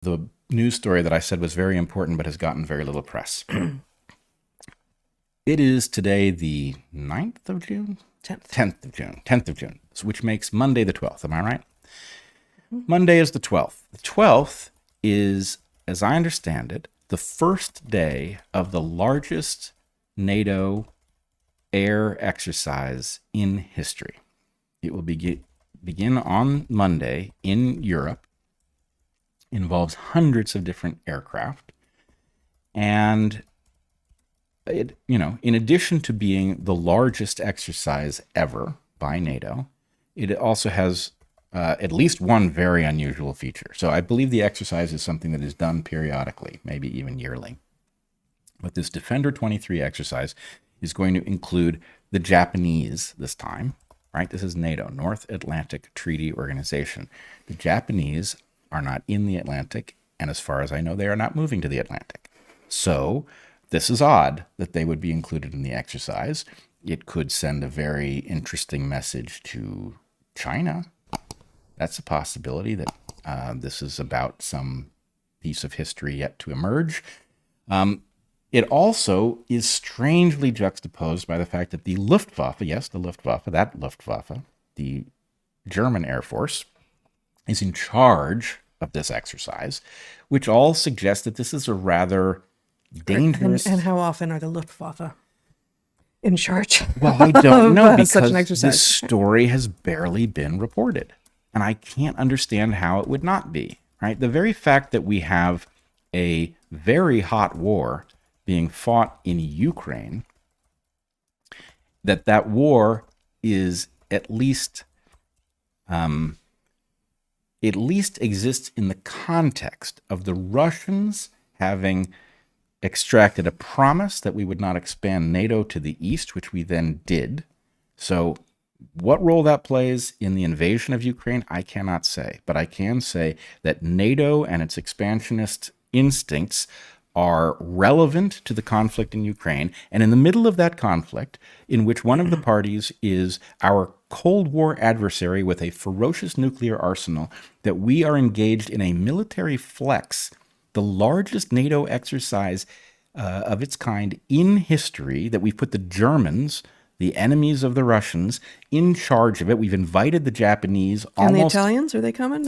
the news story that I said was very important but has gotten very little press. It is today the 9th of June? 10th of June. 10th of June, which makes Monday the 12th. Am I right? Monday is the 12th. The 12th is, as I understand it, the first day of the largest NATO air exercise in history. It will begin on Monday in Europe, involves hundreds of different aircraft, and it, in addition to being the largest exercise ever by NATO, it also has at least one very unusual feature. So I believe the exercise is something that is done periodically, maybe even yearly. But this Defender 23 exercise is going to include the Japanese this time, right? This is NATO, North Atlantic Treaty Organization. The Japanese are not in the Atlantic, and as far as I know, they are not moving to the Atlantic. So this is odd that they would be included in the exercise. It could send a very interesting message to China. That's a possibility that this is about some piece of history yet to emerge. It also is strangely juxtaposed by the fact that the Luftwaffe, the German Air Force, is in charge of this exercise, which all suggests that this is a rather dangerous... And how often are the Luftwaffe in charge? Well, I don't know, because such an exercise? this story has barely been reported. And I can't understand how it would not be, right? The very fact that we have a very hot war being fought in Ukraine, that war is at least exists in the context of the Russians having extracted a promise that we would not expand NATO to the east, which we then did. So what role that plays in the invasion of Ukraine, I cannot say. But I can say that NATO and its expansionist instincts are relevant to the conflict in Ukraine. And in the middle of that conflict, in which one of the parties is our Cold War adversary with a ferocious nuclear arsenal, that we are engaged in a military flex, the largest NATO exercise of its kind in history, that we've put the Germans, the enemies of the Russians, in charge of it. We've invited the Japanese. And the Italians, are they coming?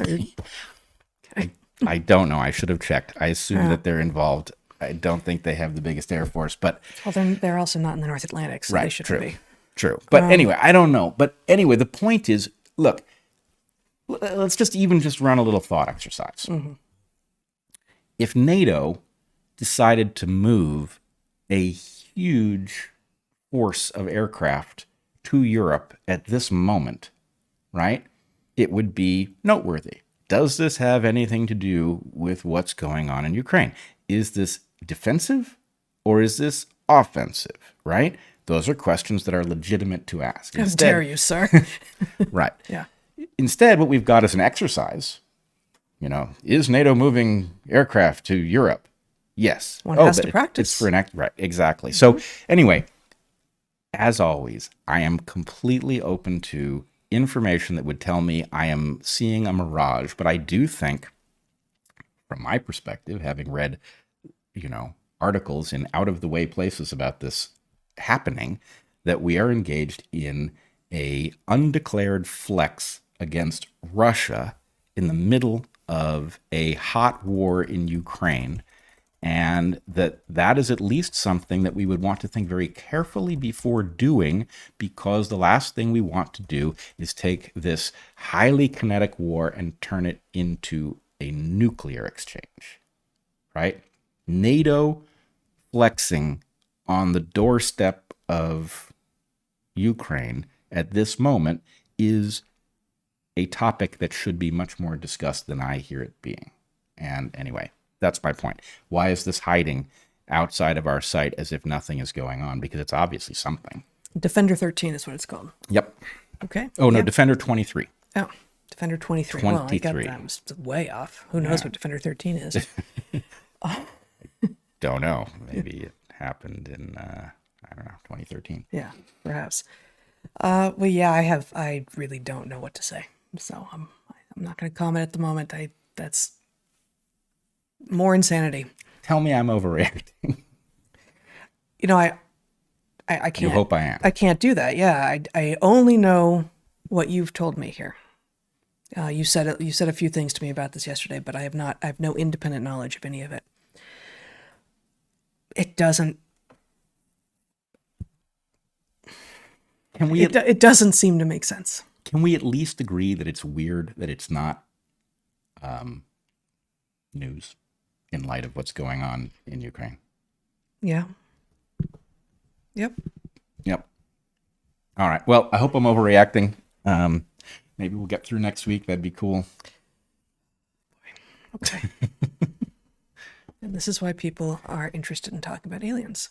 I don't know. I should have checked. I assume that they're involved. I don't think they have the biggest air force, but... Well, they're also not in the North Atlantic, so right, they shouldn't be. True. But anyway, I don't know. But anyway, the point is, look, let's just run a little thought exercise. Mm-hmm. If NATO decided to move a huge force of aircraft to Europe at this moment, right, it would be noteworthy. Does this have anything to do with what's going on in Ukraine? Is this defensive or is this offensive, right? Those are questions that are legitimate to ask. How dare you, sir? Right. Yeah. Instead, what we've got is an exercise. Is NATO moving aircraft to Europe? Yes. One has to practice. It's for an act. Right. Exactly. Mm-hmm. So anyway, as always, I am completely open to information that would tell me I am seeing a mirage. But I do think, from my perspective, having read, articles in out-of-the-way places about this happening, that we are engaged in a undeclared flex against Russia in the middle of a hot war in Ukraine, and that is at least something that we would want to think very carefully before doing, because the last thing we want to do is take this highly kinetic war and turn it into a nuclear exchange, right? NATO flexing on the doorstep of Ukraine at this moment is a topic that should be much more discussed than I hear it being. And anyway, that's my point. Why is this hiding outside of our sight as if nothing is going on? Because it's obviously something. Defender 13 is what it's called. Yep. Okay. Oh, no, Defender 23. Oh, Defender 23. 23. Well, I got that. I was way off. Who knows what Defender 13 is? Don't know. Maybe it happened in, 2013. Yeah, perhaps. I really don't know what to say. So I'm not going to comment at the moment. more insanity. Tell me I'm overreacting. You know, I can't. You hope I am. I can't do that. Yeah, I only know what you've told me here. You said it. You said a few things to me about this yesterday, but I have not. I have no independent knowledge of any of it. It doesn't. Can we? It doesn't seem to make sense. Can we at least agree that it's weird that it's not news in light of what's going on in Ukraine? Yeah. Yep. Yep. All right. Well, I hope I'm overreacting. Maybe we'll get through next week. That'd be cool. Okay. And this is why people are interested in talking about aliens.